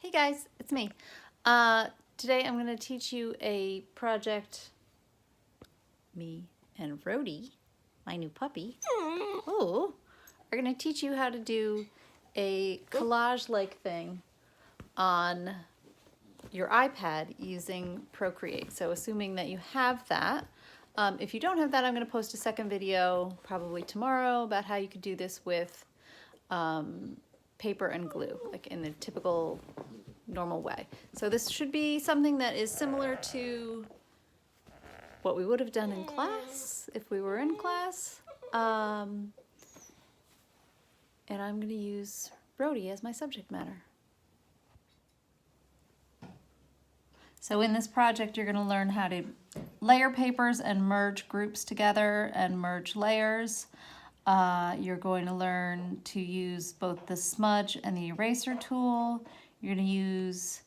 Hey guys, it's me. Today I'm going to teach you a project, me and Rhodey, my new puppy, are going to teach you how to do a collage-like thing on your iPad using ProCreate. So assuming that you have that, if you don't have that, I'm going to post a second video probably tomorrow about how you could do this with paper and glue, like in the typical normal way. So this should be something that is similar to what we would have done in class if we were in class. And I'm going to use Rhodey as my subject matter. So in this project, you're going to learn how to layer papers and merge groups together and merge layers. You're going to learn to use both the smudge and the eraser tool. You're going to use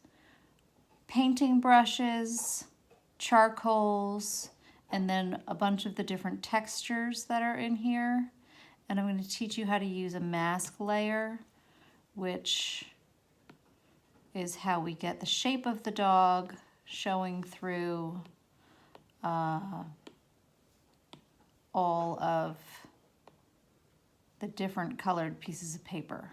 painting brushes, charcoals, and then a bunch of the different textures that are in here. And I'm going to teach you how to use a mask layer, which is how we get the shape of the dog showing through all of the different colored pieces of paper.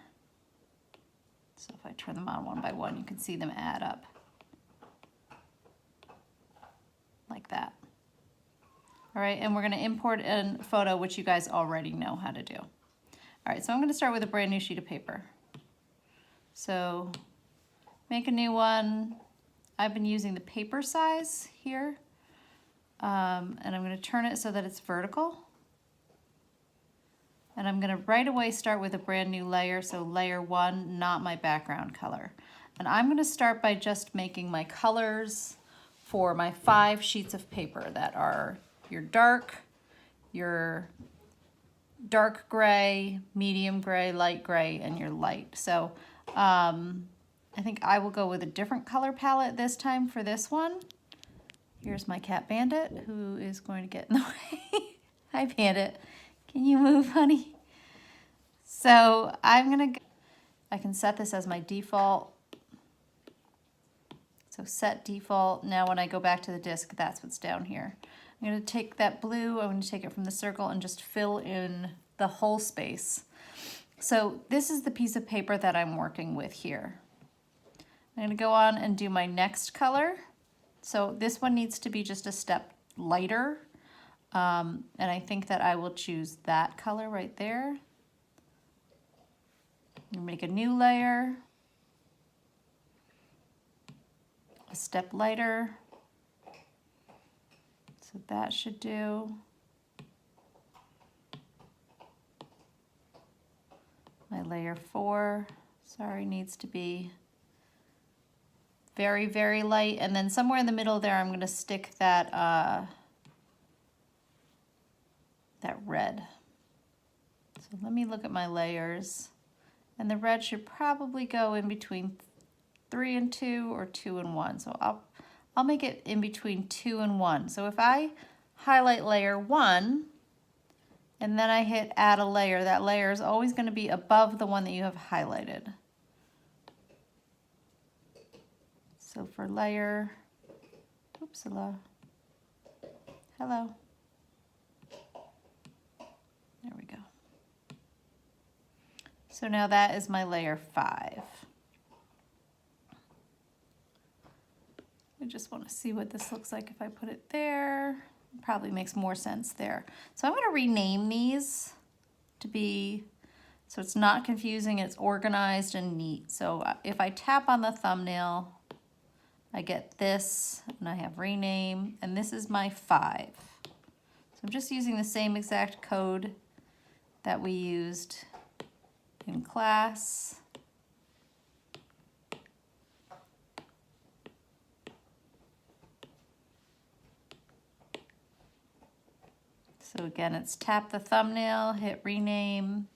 So if I turn them on one by one, you can see them add up. Like that. All right, and we're going to import a photo, which you guys already know how to do. All right, so I'm going to start with a brand new sheet of paper. So make a new one. I've been using the paper size here, and I'm going to turn it so that it's vertical. And I'm going to right away start with a brand new layer, so layer 1, not my background color. And I'm going to start by just making my colors for my 5 sheets of paper that are your dark gray, medium gray, light gray, and your light. So I think I will go with a different color palette this time for this one. Here's my cat Bandit, who is going to get in the way. Hi Bandit, can you move, honey? So I can set this as my default. So set default. Now when I go back to the disk, that's what's down here. I'm going to take that blue, I'm going to take it from the circle and just fill in the whole space. So this is the piece of paper that I'm working with here. I'm going to go on and do my next color. So this one needs to be just a step lighter. And I think that I will choose that color right there. Make a new layer. A step lighter. So that should do. My layer 4, sorry, needs to be very, very light. And then somewhere in the middle there, I'm going to stick that, that red. So let me look at my layers. And the red should probably go in between 3 and 2 or 2 and 1. So I'll make it in between 2 and 1. So if I highlight layer 1 and then I hit add a layer, that layer is always going to be above the one that you have highlighted. So for layer, oops, hello. There we go. So now that is my layer 5. I just want to see what this looks like if I put it there. It probably makes more sense there. So I'm going to rename these to be, so it's not confusing, it's organized and neat. So if I tap on the thumbnail, I get this, and I have rename, and this is my 5. So I'm just using the same exact code that we used in class. So again, it's tap the thumbnail, hit rename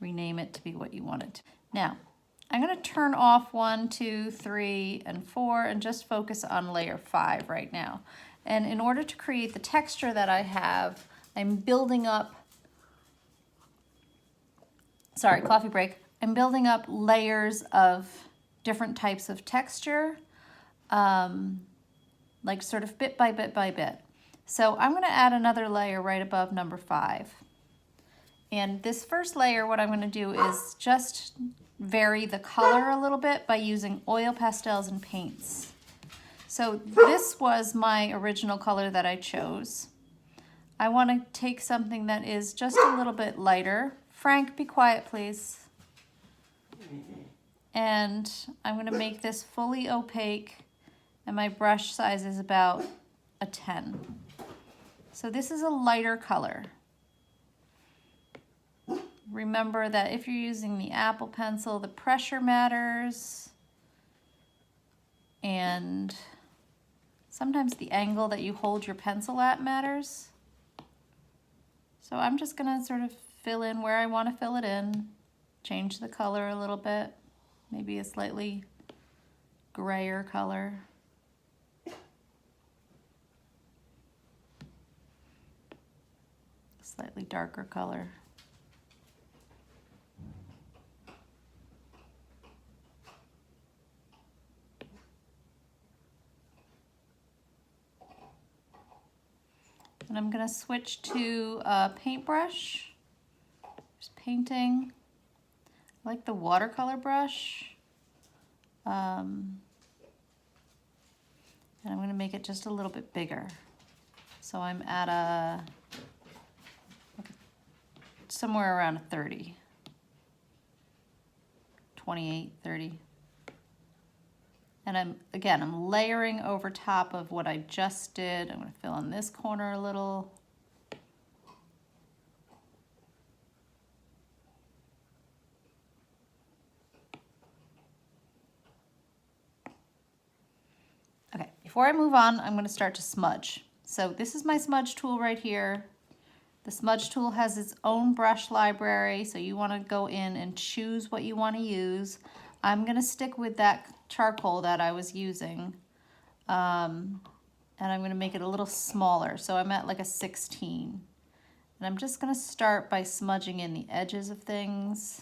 it to be what you want it to. Now, I'm going to turn off 1, 2, 3, and 4 and just focus on layer 5 right now. And in order to create the texture that I have, I'm building up, sorry, coffee break. I'm building up layers of different types of texture, like sort of bit by bit by bit. So I'm going to add another layer right above number 5. And this first layer, what I'm going to do is just vary the color a little bit by using oil pastels and paints. So this was my original color that I chose. I want to take something that is just a little bit lighter. Frank, be quiet, please. And I'm going to make this fully opaque, and my brush size is about a 10. So this is a lighter color. Remember that if you're using the Apple pencil, the pressure matters, and sometimes the angle that you hold your pencil at matters. So I'm just going to sort of fill in where I want to fill it in, change the color a little bit, maybe a slightly grayer color. Slightly darker color. And I'm going to switch to a paintbrush. Just painting. I like the watercolor brush. And I'm going to make it just a little bit bigger. So I'm at somewhere around a 30. 28, 30. And I'm layering over top of what I just did. I'm going to fill in this corner a little. Okay, before I move on, I'm going to start to smudge. So this is my smudge tool right here. The smudge tool has its own brush library, so you want to go in and choose what you want to use. I'm going to stick with that charcoal that I was using, and I'm going to make it a little smaller, so I'm at like a 16. And I'm just going to start by smudging in the edges of things,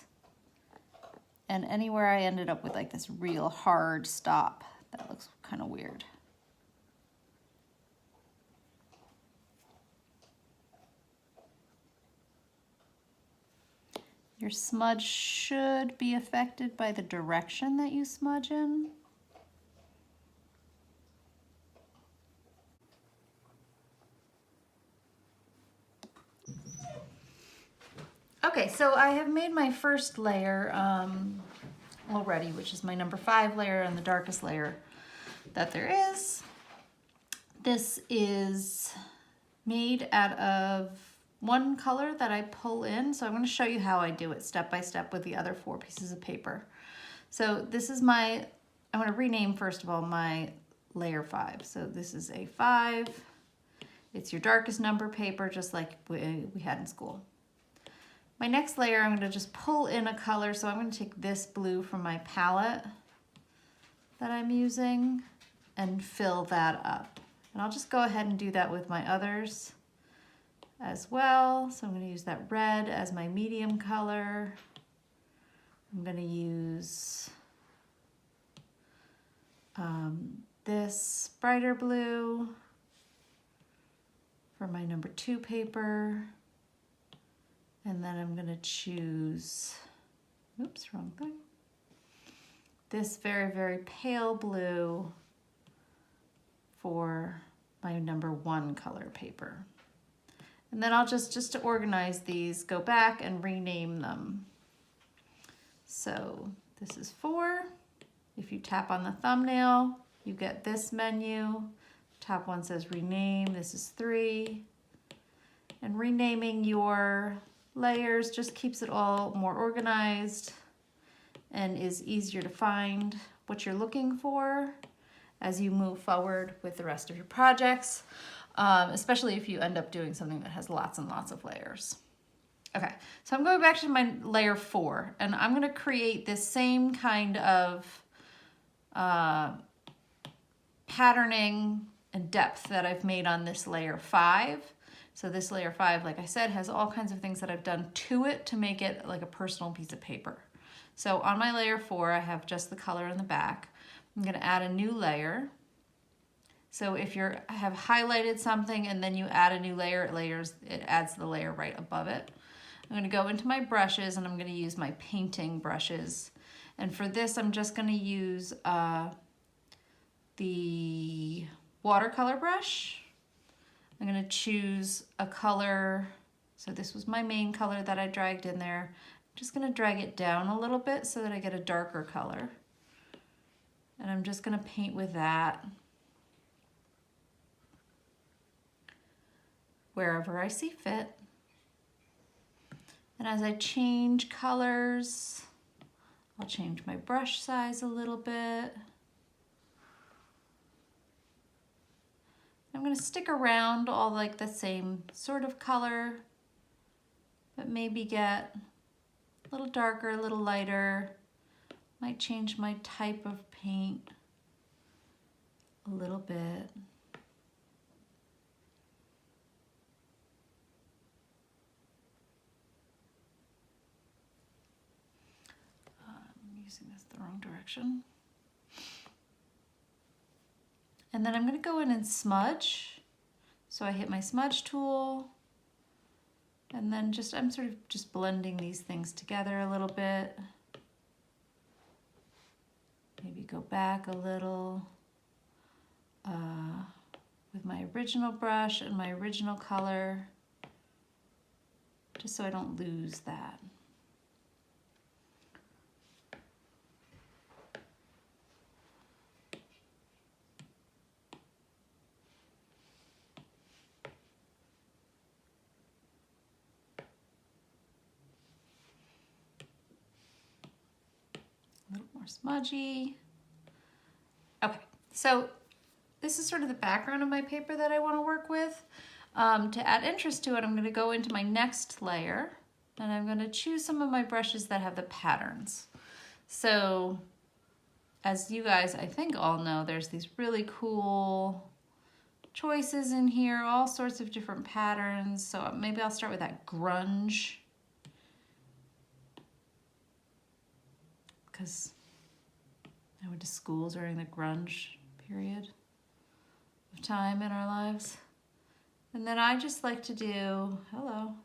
and anywhere I ended up with like this real hard stop. That looks kind of weird. Your smudge should be affected by the direction that you smudge in. Okay, so I have made my first layer already, which is my number 5 layer and the darkest layer that there is. This is made out of one color that I pull in, so I'm going to show you how I do it step by step with the other 4 pieces of paper. So this is I'm going to rename first of all my layer 5. So this is A5. It's your darkest number paper, just like we had in school. My next layer, I'm going to just pull in a color, so I'm going to take this blue from my palette that I'm using and fill that up. And I'll just go ahead and do that with my others as well. So I'm going to use that red as my medium color. I'm going to use this brighter blue for my number 2 paper. And then I'm going to choose, oops, wrong thing. This very, very pale blue for my number 1 color paper. And then I'll just to organize these, go back and rename them. So this is 4. If you tap on the thumbnail, you get this menu. Top one says rename, this is 3. And renaming your layers just keeps it all more organized and is easier to find what you're looking for as you move forward with the rest of your projects. Especially if you end up doing something that has lots and lots of layers. Okay, so I'm going back to my layer 4, and I'm going to create this same kind of patterning and depth that I've made on this layer 5. So this layer 5, like I said, has all kinds of things that I've done to it to make it like a personal piece of paper. So on my layer 4, I have just the color in the back. I'm going to add a new layer. So if you have highlighted something and then you add a new layer, it adds the layer right above it. I'm going to go into my brushes and I'm going to use my painting brushes. And for this, I'm just going to use the watercolor brush. I'm going to choose a color. So this was my main color that I dragged in there. I'm just going to drag it down a little bit so that I get a darker color. And I'm just going to paint with that wherever I see fit. And as I change colors, I'll change my brush size a little bit. I'm going to stick around all like the same sort of color, but maybe get a little darker, a little lighter. Might change my type of paint a little bit. I'm using this the wrong direction. And then I'm going to go in and smudge. So I hit my smudge tool, and then I'm sort of just blending these things together a little bit. Maybe go back a little with my original brush and my original color, just so I don't lose that. A little more smudgy. Okay, so this is sort of the background of my paper that I want to work with. To add interest to it, I'm going to go into my next layer and I'm going to choose some of my brushes that have the patterns. So as you guys, I think, all know, there's these really cool choices in here, all sorts of different patterns. So maybe I'll start with that grunge, because I went to school during the grunge period of time in our lives. And then I just like to do,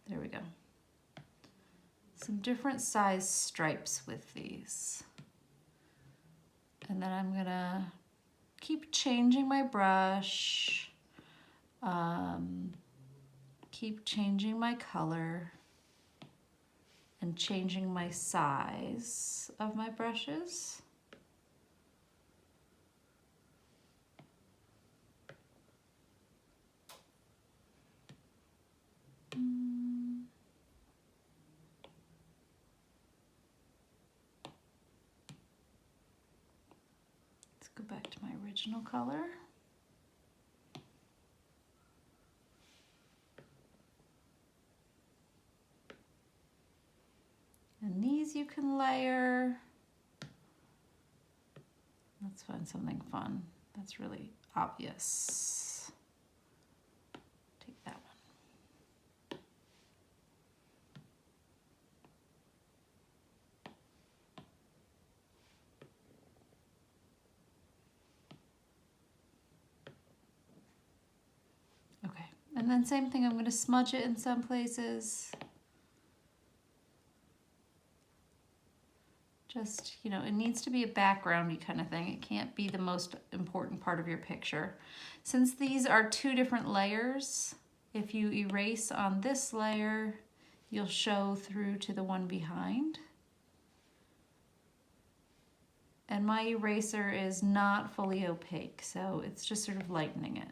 there we go, some different size stripes with these. And then I'm gonna keep changing my brush, keep changing my color, and changing my size of my brushes. Let's go back to my original color. And these you can layer. Let's find something fun that's really obvious. Take that one. Okay, and then same thing, I'm going to smudge it in some places. Just, it needs to be a backgroundy kind of thing. It can't be the most important part of your picture. Since these are two different layers, if you erase on this layer, you'll show through to the one behind. And my eraser is not fully opaque, so it's just sort of lightening it.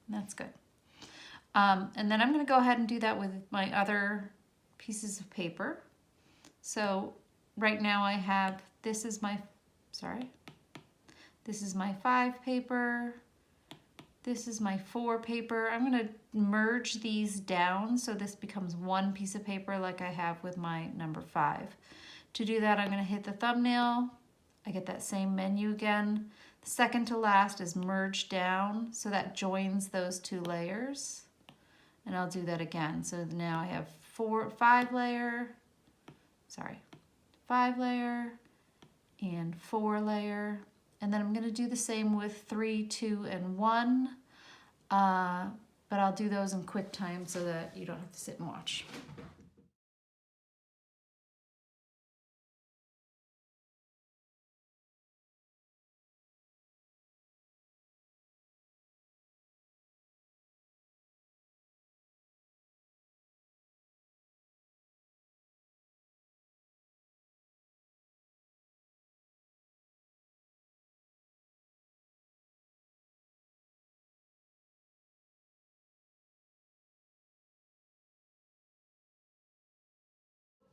That's good. And then I'm going to go ahead and do that with my other pieces of paper. So right now I have, this is my 5 paper. This is my 4 paper. I'm going to merge these down so this becomes one piece of paper like I have with my number 5. To do that, I'm going to hit the thumbnail I get that same menu again. The second to last is merge down, so that joins those two layers. And I'll do that again. So now I have 5 layer, and 4 layer. And then I'm gonna do the same with 3, 2, and 1. But I'll do those in quick time so that you don't have to sit and watch.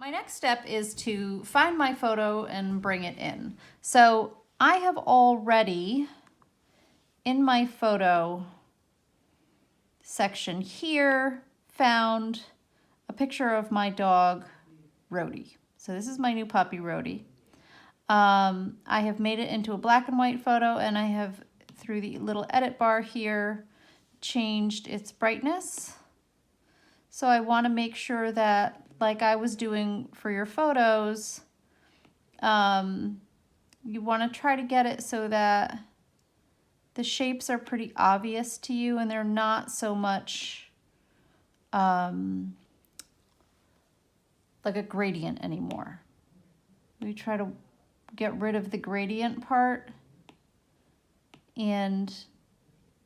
My next step is to find my photo and bring it in. So I have already, in my photo section here, found a picture of my dog, Rhodey. So this is my new puppy, Rhodey. I have made it into a black and white photo, and I have, through the little edit bar here, changed its brightness. So I want to make sure that, like I was doing for your photos, you want to try to get it so that the shapes are pretty obvious to you and they're not so much like a gradient anymore. We try to get rid of the gradient part and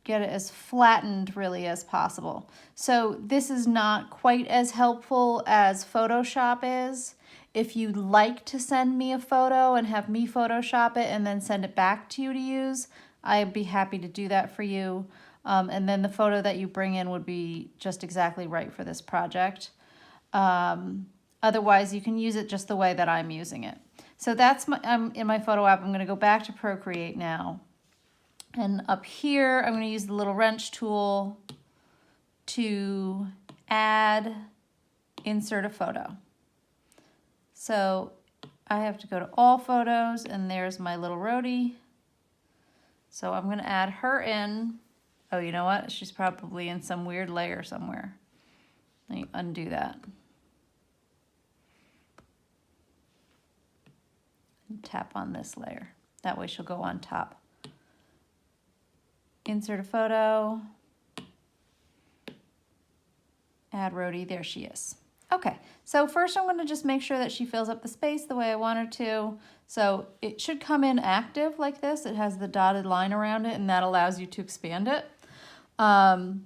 get it as flattened really as possible. So this is not quite as helpful as Photoshop is. If you'd like to send me a photo and have me Photoshop it and then send it back to you to use, I'd be happy to do that for you. And then the photo that you bring in would be just exactly right for this project. Otherwise, you can use it just the way that I'm using it. So that's in my photo app. I'm going to go back to ProCreate now. And up here, I'm going to use the little wrench tool to add, insert a photo. So I have to go to all photos, and there's my little Rhodey. So I'm going to add her in. Oh, you know what? She's probably in some weird layer somewhere. Let me undo that. And tap on this layer. That way she'll go on top. Insert a photo, add Rhodey, there she is. Okay, so first I'm gonna just make sure that she fills up the space the way I want her to. So it should come in active like this. It has the dotted line around it, and that allows you to expand it. I'm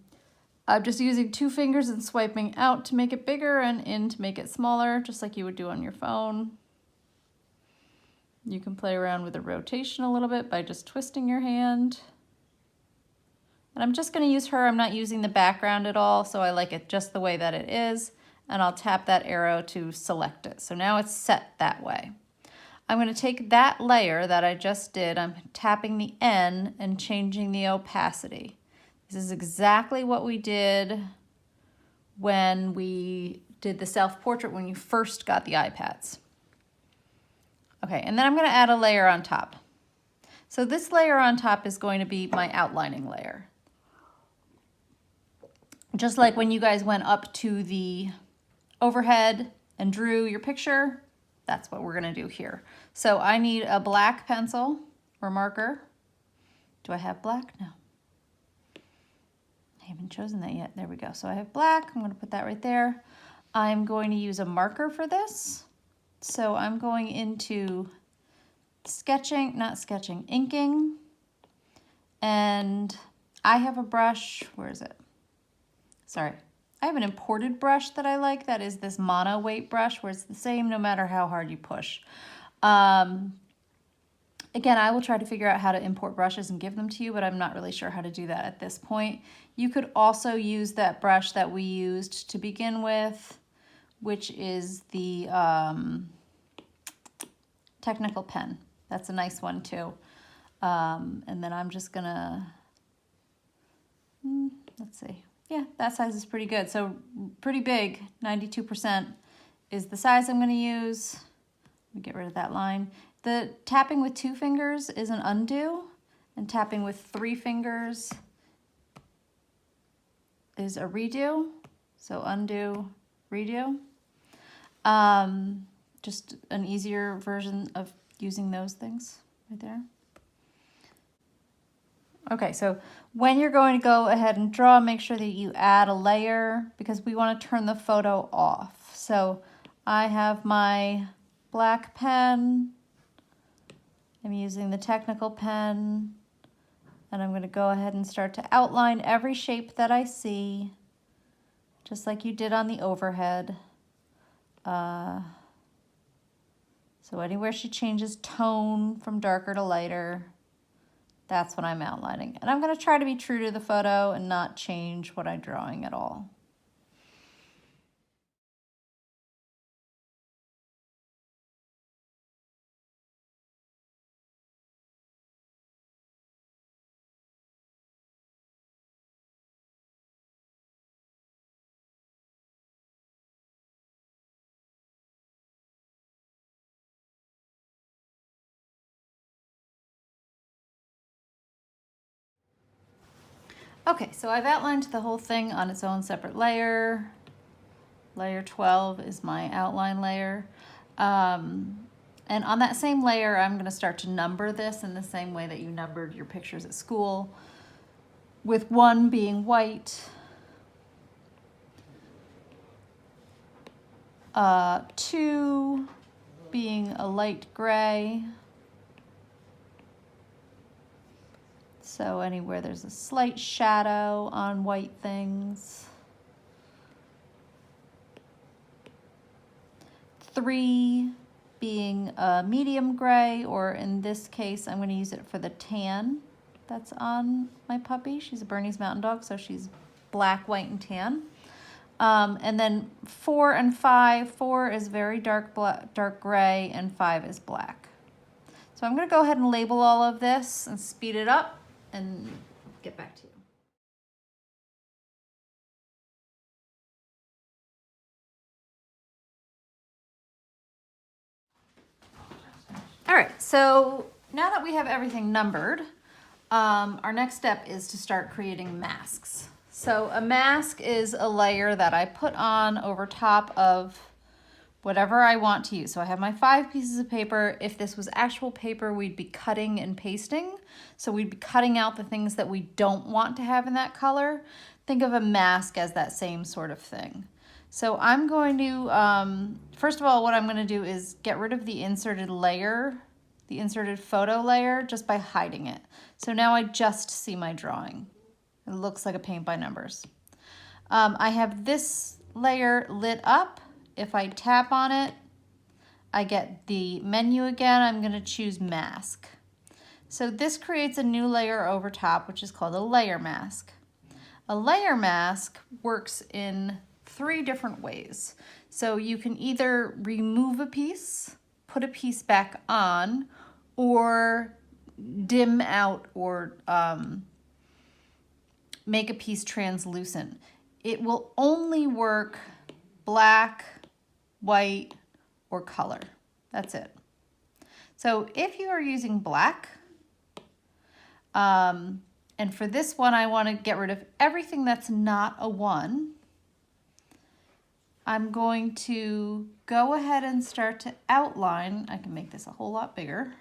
just using 2 fingers and swiping out to make it bigger and in to make it smaller, just like you would do on your phone. You can play around with the rotation a little bit by just twisting your hand. And I'm just going to use her. I'm not using the background at all, so I like it just the way that it is. And I'll tap that arrow to select it. So now it's set that way. I'm going to take that layer that I just did. I'm tapping the N and changing the opacity. This is exactly what we did when we did the self-portrait when you first got the iPads. Okay, and then I'm going to add a layer on top. So this layer on top is going to be my outlining layer. Just like when you guys went up to the overhead and drew your picture, that's what we're gonna do here. So I need a black pencil or marker. Do I have black? No. I haven't chosen that yet. There we go. So I have black. I'm gonna put that right there. I'm going to use a marker for this. So I'm going into inking. And I have a brush, where is it? Sorry, I have an imported brush that I like. That is this mono weight brush where it's the same no matter how hard you push. Again, I will try to figure out how to import brushes and give them to you, but I'm not really sure how to do that at this point. You could also use that brush that we used to begin with, which is the technical pen. That's a nice one too. And then I'm just gonna, let's see. Yeah, that size is pretty good. So pretty big, 92% is the size I'm going to use. We get rid of that line. The tapping with 2 fingers is an undo, and tapping with 3 fingers is a redo. So undo, redo. Just an easier version of using those things right there. Okay, so when you're going to go ahead and draw, make sure that you add a layer because we want to turn the photo off. So I have my black pen. I'm using the technical pen, and I'm going to go ahead and start to outline every shape that I see, just like you did on the overhead. So anywhere she changes tone from darker to lighter, that's what I'm outlining. And I'm going to try to be true to the photo and not change what I'm drawing at all. Okay, so I've outlined the whole thing on its own separate layer. Layer 12 is my outline layer. And on that same layer, I'm going to start to number this in the same way that you numbered your pictures at school, with 1 being white, 2 being a light gray. So anywhere there's a slight shadow on white things. 3 being a medium gray, or in this case, I'm going to use it for the tan that's on my puppy. She's a Bernese Mountain Dog, so she's black, white, and tan. And then 4 and 5, 4 is very dark gray, and 5 is black. So I'm going to go ahead and label all of this and speed it up and get back to you. All right, so now that we have everything numbered, our next step is to start creating masks. So a mask is a layer that I put on over top of whatever I want to use. So I have my 5 pieces of paper. If this was actual paper, we'd be cutting and pasting. So we'd be cutting out the things that we don't want to have in that color. Think of a mask as that same sort of thing. So I'm going to, first of all, what I'm going to do is get rid of the inserted layer, the inserted photo layer, just by hiding it. So now I just see my drawing. It looks like a paint by numbers. I have this layer lit up. If I tap on it, I get the menu again. I'm going to choose mask. So this creates a new layer over top, which is called a layer mask. A layer mask works in 3 different ways. So you can either remove a piece, put a piece back on, or dim out or make a piece translucent. It will only work black, white, or color. That's it. So if you are using black, and for this one I want to get rid of everything that's not a 1, I'm going to go ahead and start to outline. I can make this a whole lot bigger.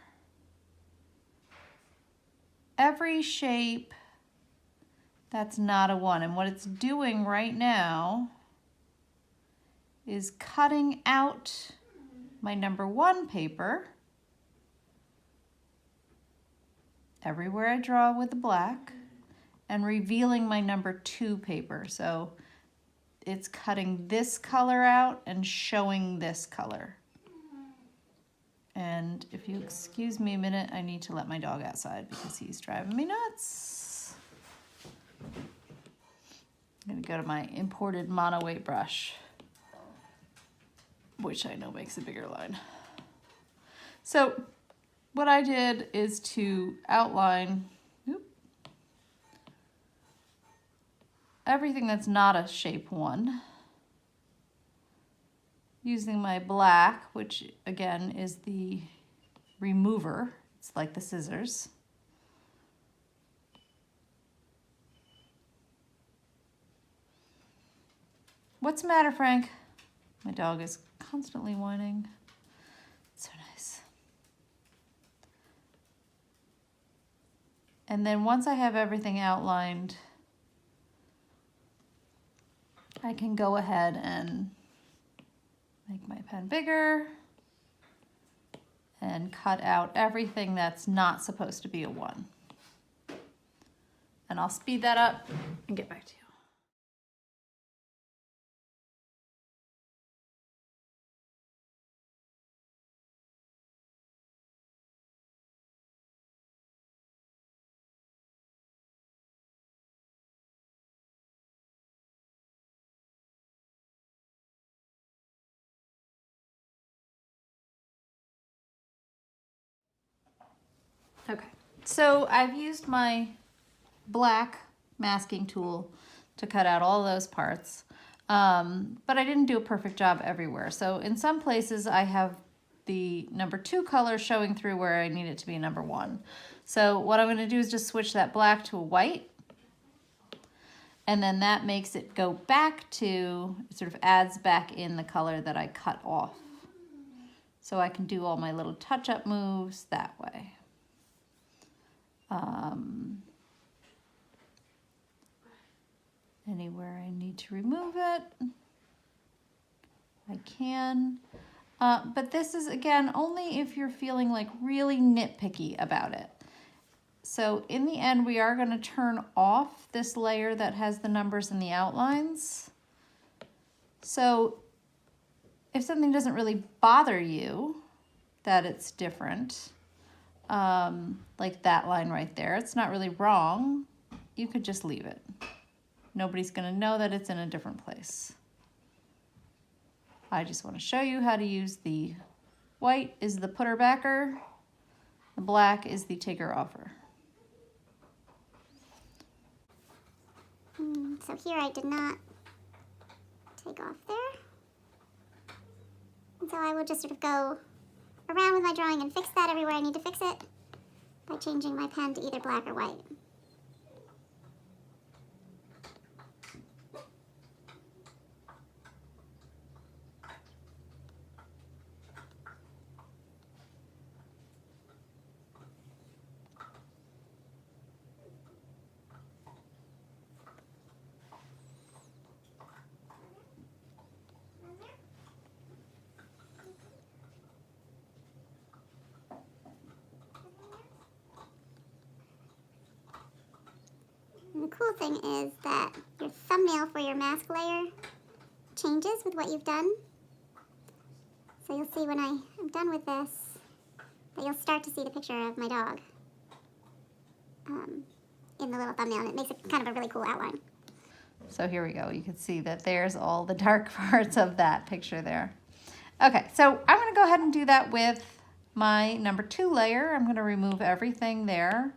Every shape that's not a 1. And what it's doing right now is cutting out my number 1 paper everywhere I draw with the black and revealing my number 2 paper. So it's cutting this color out and showing this color. And if you excuse me a minute, I need to let my dog outside because he's driving me nuts. I'm gonna go to my imported mono-weight brush, which I know makes a bigger line. So what I did is to outline everything that's not a shape 1 using my black, which again is the remover. It's like the scissors. What's the matter, Frank? My dog is constantly whining. It's so nice. And then once I have everything outlined, I can go ahead and make my pen bigger and cut out everything that's not supposed to be a 1. And I'll speed that up and get back to you. Okay, so I've used my black masking tool to cut out all those parts, but I didn't do a perfect job everywhere. So in some places I have the number 2 color showing through where I need it to be number 1. So what I'm going to do is just switch that black to a white, and then that makes it go back to, it sort of adds back in the color that I cut off. So I can do all my little touch-up moves that way. Anywhere I need to remove it, I can. But this is, again, only if you're feeling like really nitpicky about it. So in the end, we are going to turn off this layer that has the numbers and the outlines. So if something doesn't really bother you that it's different, like that line right there, it's not really wrong, you could just leave it. Nobody's going to know that it's in a different place. I just want to show you how to use the white is the putter backer, the black is the taker offer. So here I did not take off there. And so I will just sort of go around with my drawing and fix that everywhere I need to fix it by changing my pen to either black or white. And the cool thing is that your thumbnail for your mask layer changes with what you've done. So you'll see when I am done with this that you'll start to see the picture of my dog in the little thumbnail, and it makes it kind of a really cool outline. So here we go. You can see that there's all the dark parts of that picture there. Okay, so I'm going to go ahead and do that with my number 2 layer. I'm going to remove everything there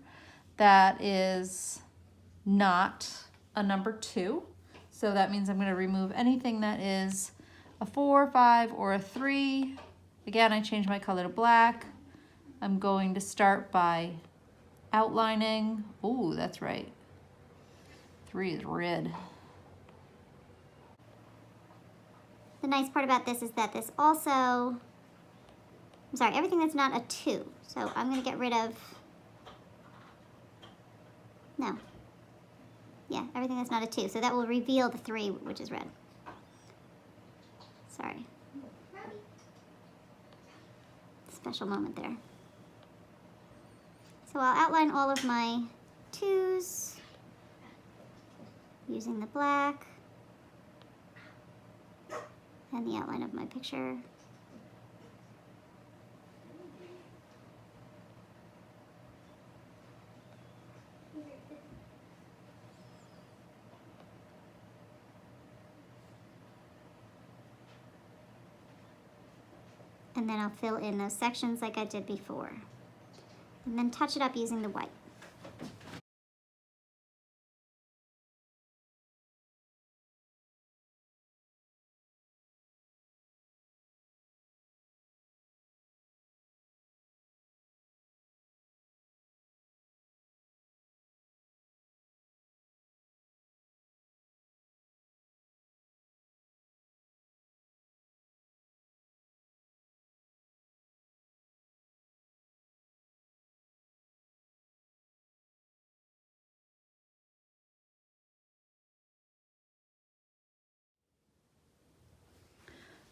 that is not a number 2. So that means I'm going to remove anything that is a 4, 5, or a 3. Again, I change my color to black. I'm going to start by outlining. Ooh, that's right. 3 is red. The nice part about this is that this also, I'm sorry, everything that's not a 2. So I'm going to get rid of, no. Yeah, everything that's not a 2. So that will reveal the 3, which is red. Sorry. Special moment there. So I'll outline all of my 2s using the black and the outline of my picture. And then I'll fill in those sections like I did before. And then touch it up using the white.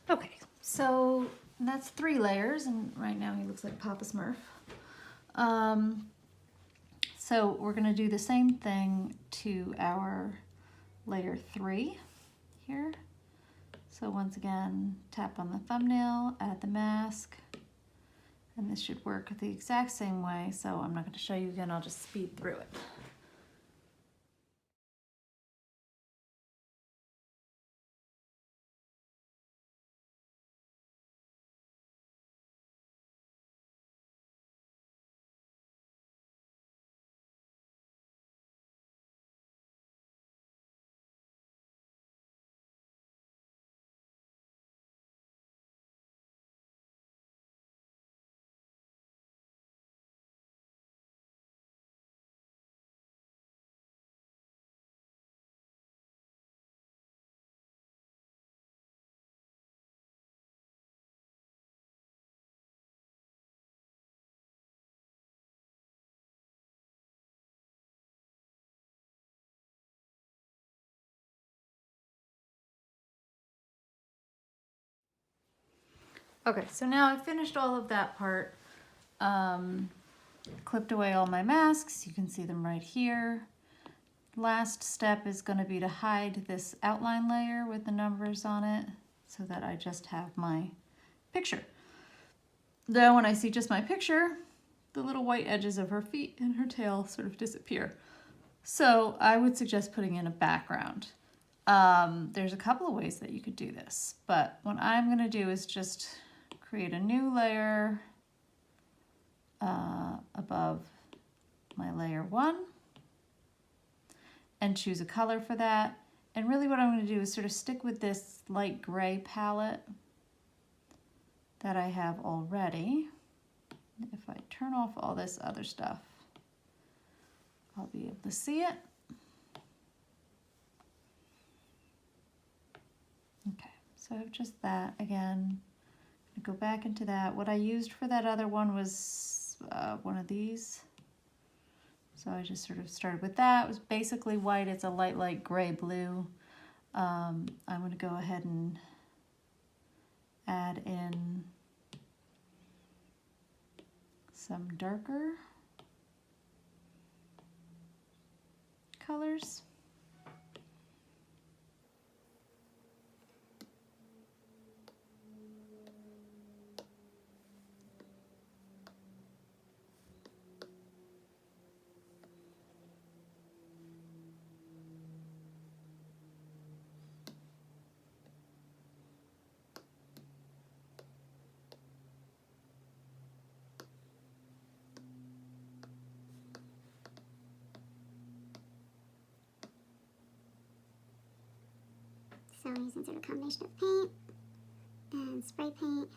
Okay, so that's 3 layers, and right now he looks like Papa Smurf. So we're gonna do the same thing to our layer 3 here. So once again, tap on the thumbnail, add the mask, and this should work the exact same way. So I'm not gonna show you again, I'll just speed through it. Okay, so now I've finished all of that part. Clipped away all my masks. You can see them right here. Last step is going to be to hide this outline layer with the numbers on it so that I just have my picture. Now when I see just my picture, the little white edges of her feet and her tail sort of disappear. So I would suggest putting in a background. There's a couple of ways that you could do this, but what I'm going to do is just create a new layer above my layer 1 and choose a color for that. And really what I'm going to do is sort of stick with this light gray palette that I have already. If I turn off all this other stuff, I'll be able to see it. Okay, so I have just that again. Go back into that. What I used for that other one was one of these. So I just sort of started with that. It was basically white. It's a light gray blue. I'm going to go ahead and add in some darker colors. So I'm using sort of a combination of paint and spray paint.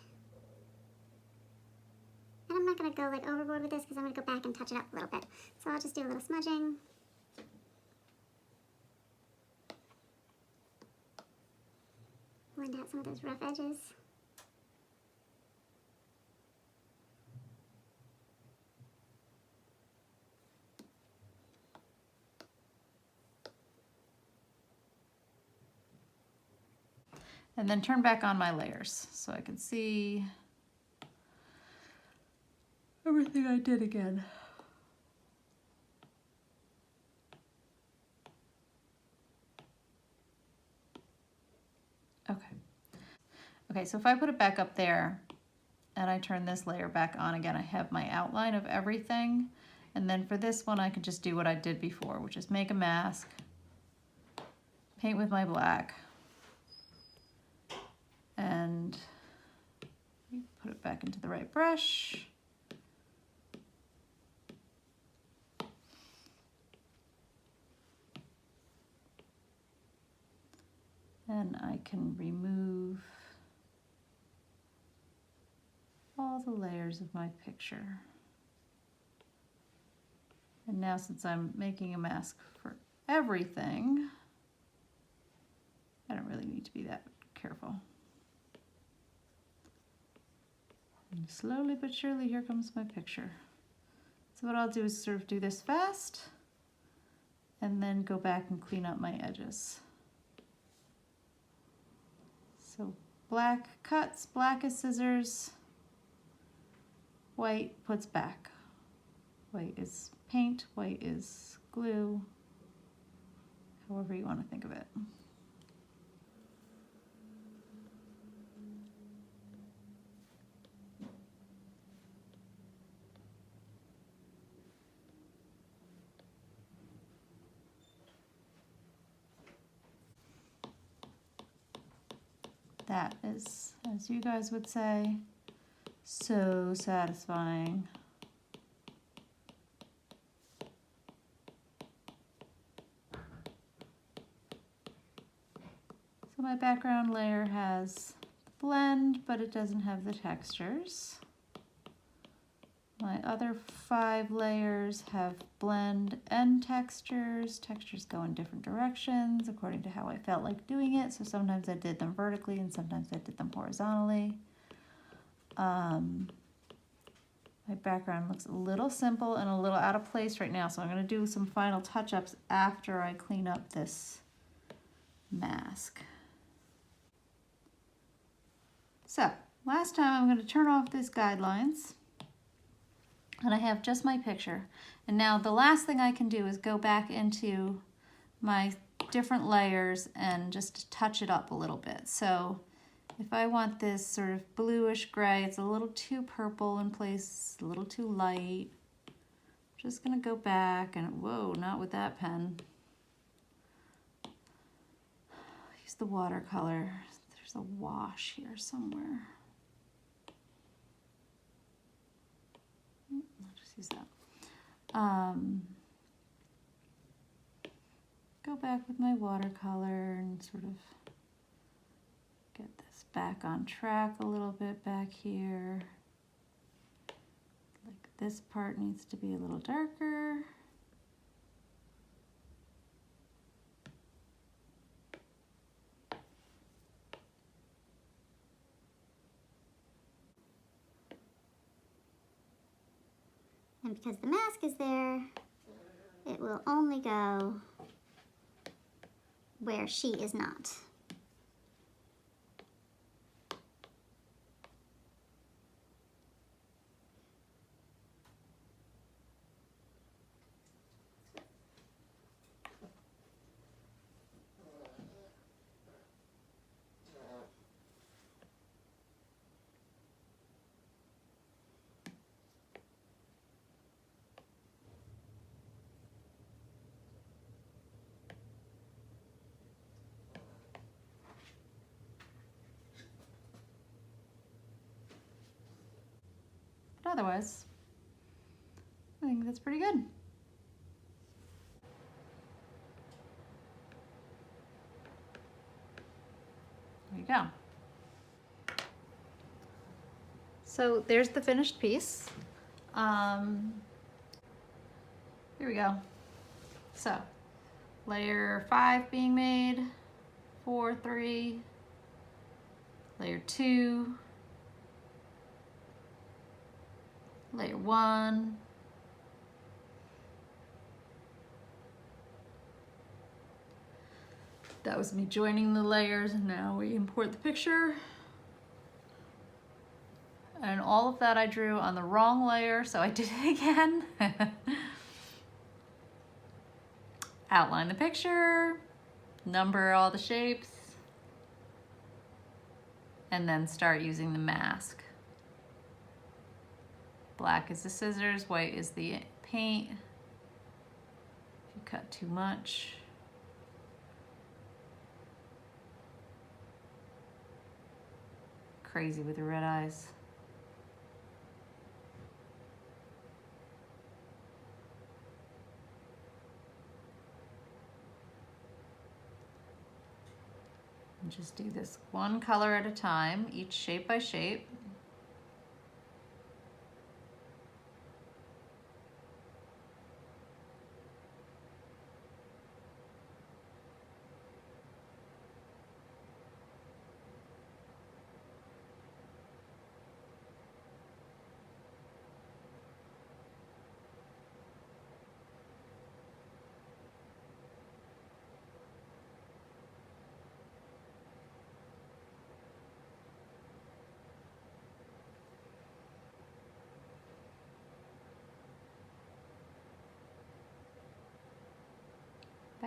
And I'm not going to go like overboard with this because I'm going to go back and touch it up a little bit. So I'll just do a little smudging. Blend out some of those rough edges. And then turn back on my layers so I can see everything I did again. Okay. Okay, so if I put it back up there and I turn this layer back on again, I have my outline of everything. And then for this one, I can just do what I did before, which is make a mask, paint with my black, and put it back into the right brush. And I can remove all the layers of my picture. And now since I'm making a mask for everything, I don't really need to be that careful. And slowly but surely, here comes my picture. So what I'll do is sort of do this fast and then go back and clean up my edges. So Black cuts, black is scissors, white puts back. White is paint, white is glue, however you want to think of it. That is, as you guys would say, so satisfying. So my background layer has the blend, but it doesn't have the textures. My other 5 layers have blend and textures. Textures go in different directions according to how I felt like doing it. So sometimes I did them vertically and sometimes I did them horizontally. My background looks a little simple and a little out of place right now, so I'm going to do some final touch-ups after I clean up this mask. So last time I'm going to turn off these guidelines. And I have just my picture. And now the last thing I can do is go back into my different layers and just touch it up a little bit. So if I want this sort of bluish gray, it's a little too purple in place, a little too light. I'm just gonna go back and, whoa, not with that pen. Use the watercolor. There's a wash here somewhere. I'll just use that. Go back with my watercolor and sort of get this back on track a little bit back here. Like this part needs to be a little darker. And because the mask is there, it will only go where she is not. But otherwise, I think that's pretty good. There you go. So there's the finished piece. Here we go. So layer 5 being made, 4, 3, layer 2, layer 1, that was me joining the layers, and now we import the picture. And all of that I drew on the wrong layer, so I did it again. Outline the picture, number all the shapes, and then start using the mask. Black is the scissors, white is the paint. If you cut too much, crazy with the red eyes. And just do this one color at a time, each shape by shape.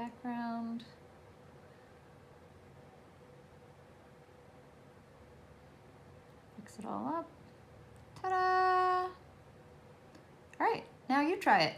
background. Fix it all up. Ta-da! All right, now you try it.